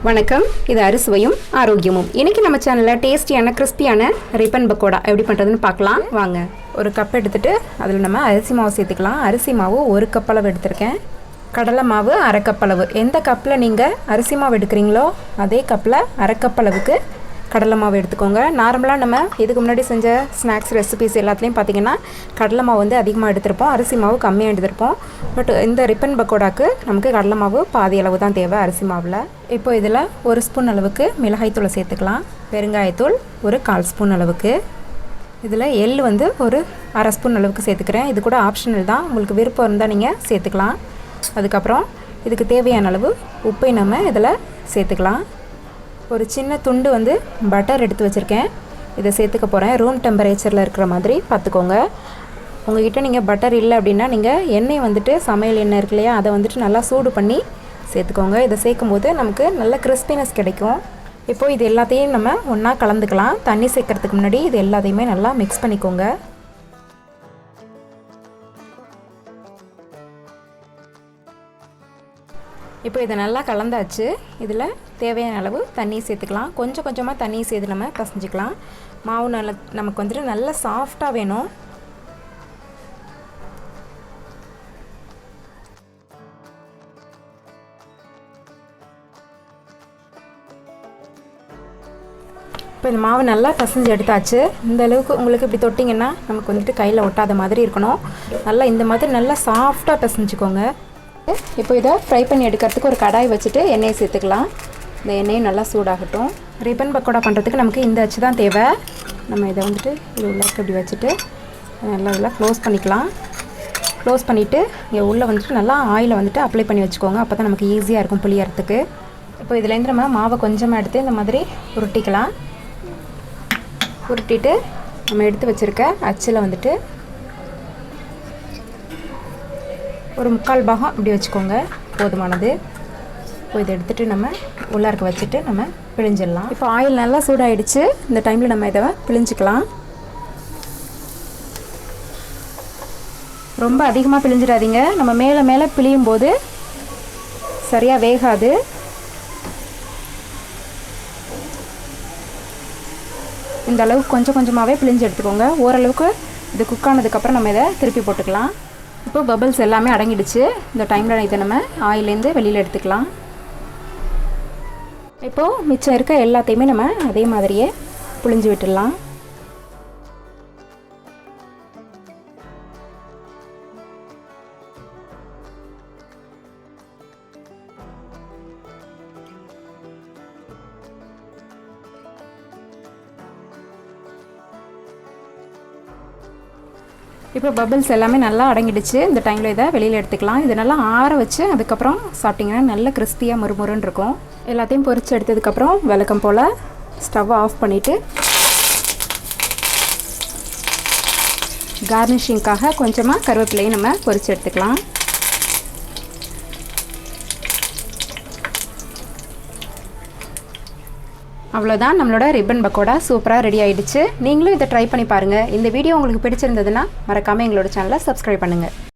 வணக்கம், இது அறுசுவையும் ஆரோக்கியமும். இன்றைக்கி நம்ம சேனலில் டேஸ்டியான கிறிஸ்பியான ரிப்பன் பக்கோடா எப்படி பண்ணுறதுன்னு பார்க்கலாம் வாங்க. ஒரு கப் எடுத்துகிட்டு அதில் நம்ம அரிசி மாவு சேர்த்துக்கலாம். அரிசி மாவு 1 கப் அளவு எடுத்திருக்கேன். கடலை மாவு 1/2 கப் அளவு. எந்த கப்பில் நீங்கள் அரிசி மாவு எடுக்கிறீங்களோ அதே கப்பில் 1/2 கப் அளவுக்கு கடலை மாவு எடுத்துக்கோங்க. நார்மலாக நம்ம இதுக்கு முன்னாடி செஞ்ச ஸ்நாக்ஸ் ரெசிபிஸ் எல்லாத்துலேயும் பார்த்திங்கன்னா கடலை மாவு வந்து அதிகமாக எடுத்திருப்போம், அரிசி மாவு கம்மியாக எடுத்திருப்போம். பட் இந்த ரிப்பன் பக்கோடாக்கு நமக்கு கடலை மாவு பாதி அளவு தான் தேவை அரிசி மாவில். இப்போ இதில் 1 ஸ்பூன் அளவுக்கு மிளகாய்த்தூளை சேர்த்துக்கலாம். பெருங்காயத்தூள் 1/4 ஸ்பூன் அளவுக்கு. இதில் எள் வந்து 1/2 ஸ்பூன் அளவுக்கு சேர்த்துக்கிறேன். இது கூட ஆப்ஷனல் தான், உங்களுக்கு விருப்பம் இருந்தால் நீங்கள் சேர்த்துக்கலாம். அதுக்கப்புறம் இதுக்கு தேவையான அளவு உப்பை நம்ம இதில் சேர்த்துக்கலாம். ஒரு சின்ன துண்டு வந்து பட்டர் எடுத்து வச்சுருக்கேன், இதை சேர்த்துக்க போகிறேன். ரூம் டெம்பரேச்சரில் இருக்கிற மாதிரி பார்த்துக்கோங்க. உங்கள்கிட்ட நீங்கள் பட்டர் இல்லை அப்படின்னா நீங்கள் எண்ணெய் வந்துட்டு சமையல் எண்ணெய் இருக்கு இல்லையா, அதை வந்துட்டு நல்லா சூடு பண்ணி சேர்த்துக்கோங்க. இதை சேர்க்கும்போது நமக்கு நல்ல கிறிஸ்பினஸ் கிடைக்கும். இப்போது இது எல்லாத்தையும் நம்ம ஒன்றா கலந்துக்கலாம். தண்ணி சேர்க்கறதுக்கு முன்னாடி இது எல்லாத்தையுமே நல்லா மிக்ஸ் பண்ணிக்கோங்க. இப்போ இதை நல்லா கலந்தாச்சு. இதில் தேவையான அளவு தண்ணி சேர்த்துக்கலாம். கொஞ்சம் கொஞ்சமாக தண்ணி சேர்த்து நம்ம பசஞ்சிக்கலாம். மாவு நமக்கு வந்துட்டு நல்லா சாஃப்டாக வேணும். இப்போ இந்த மாவு நல்லா பசஞ்சு எடுத்தாச்சு. இந்த அளவுக்கு உங்களுக்கு இப்படி தொட்டிங்கன்னா நமக்கு வந்துட்டு கையில் ஒட்டாத மாதிரி இருக்கணும். நல்லா இந்த மாதிரி நல்லா சாஃப்டாக பசஞ்சிக்கோங்க. இப்போ இதை ஃப்ரை பண்ணி எடுக்கிறதுக்கு ஒரு கடாய் வச்சுட்டு எண்ணெயை சேர்த்துக்கலாம். இந்த எண்ணெயும் நல்லா சூடாகட்டும். ரிப்பன் பக்கோடா பண்ணுறதுக்கு நமக்கு இந்த அச்சு தான் தேவை. நம்ம இதை வந்துட்டு இது உள்ள இப்படி வச்சுட்டு நல்லா க்ளோஸ் பண்ணிக்கலாம். க்ளோஸ் பண்ணிவிட்டு இங்கே உள்ளே வந்துட்டு நல்லா ஆயிலை வந்துட்டு அப்ளை பண்ணி வச்சுக்கோங்க. அப்போ தான் நமக்கு ஈஸியாக இருக்கும் புளியறதுக்கு. இப்போ இதுலேருந்து நம்ம மாவை கொஞ்சமாக எடுத்து இந்த மாதிரி உருட்டிக்கலாம். உருட்டிட்டு நம்ம எடுத்து வச்சுருக்க அச்சில் வந்துட்டு ஒரு 3/4 பாகம் இப்படி வச்சுக்கோங்க, போதுமானது. இப்போ இதை எடுத்துகிட்டு நம்ம உள்ளார்க்க வச்சுட்டு நம்ம பிழிஞ்சிடலாம். இப்போ ஆயில் நல்லா சூடாகிடுச்சு. இந்த டைமில் நம்ம இதை பிழிஞ்சிக்கலாம். ரொம்ப அதிகமாக பிழிஞ்சிடாதீங்க, நம்ம மேலே மேலே பிழியும் போது சரியாக வேகாது. இந்த அளவுக்கு கொஞ்சம் கொஞ்சமாகவே பிழிஞ்சு எடுத்துக்கோங்க. ஓரளவுக்கு இது குக் ஆனதுக்கப்புறம் நம்ம இதை திருப்பி போட்டுக்கலாம். இப்போ பபிள்ஸ் எல்லாமே அடங்கிடுச்சு. இந்த டைமில் இதை நம்ம ஆயிலேருந்து வெளியில் எடுத்துக்கலாம். இப்போது மிச்சம் இருக்க எல்லாத்தையுமே நம்ம அதே மாதிரியே புழிஞ்சு விட்டுடலாம். இப்போ பபிள்ஸ் எல்லாமே நல்லா அடங்கிடுச்சு. இந்த டைமில் இதை வெளியில் எடுத்துக்கலாம். இதை நல்லா ஆற வச்சு அதுக்கப்புறம் சாப்பிட்டிங்கன்னா நல்ல கிறிஸ்பியாக முறுமுறுன்னு இருக்கும். எல்லாத்தையும் பொரித்து எடுத்ததுக்கப்புறம் வழக்கம் போல் ஸ்டவ்வை ஆஃப் பண்ணிவிட்டு கார்னிஷிங்காக கொஞ்சமாக கருவேப்பிலையும் நம்ம பொரித்து எடுத்துக்கலாம். அவ்வளோதான், நம்மளோட ரிப்பன் பக்கோடா சூப்பராக ரெடி ஆகிடுச்சு. நீங்களும் இதை ட்ரை பண்ணி பாருங்கள். இந்த வீடியோ உங்களுக்கு பிடிச்சிருந்ததுன்னா மறக்காமல் எங்களோட சேனலை சப்ஸ்கிரைப் பண்ணுங்கள்.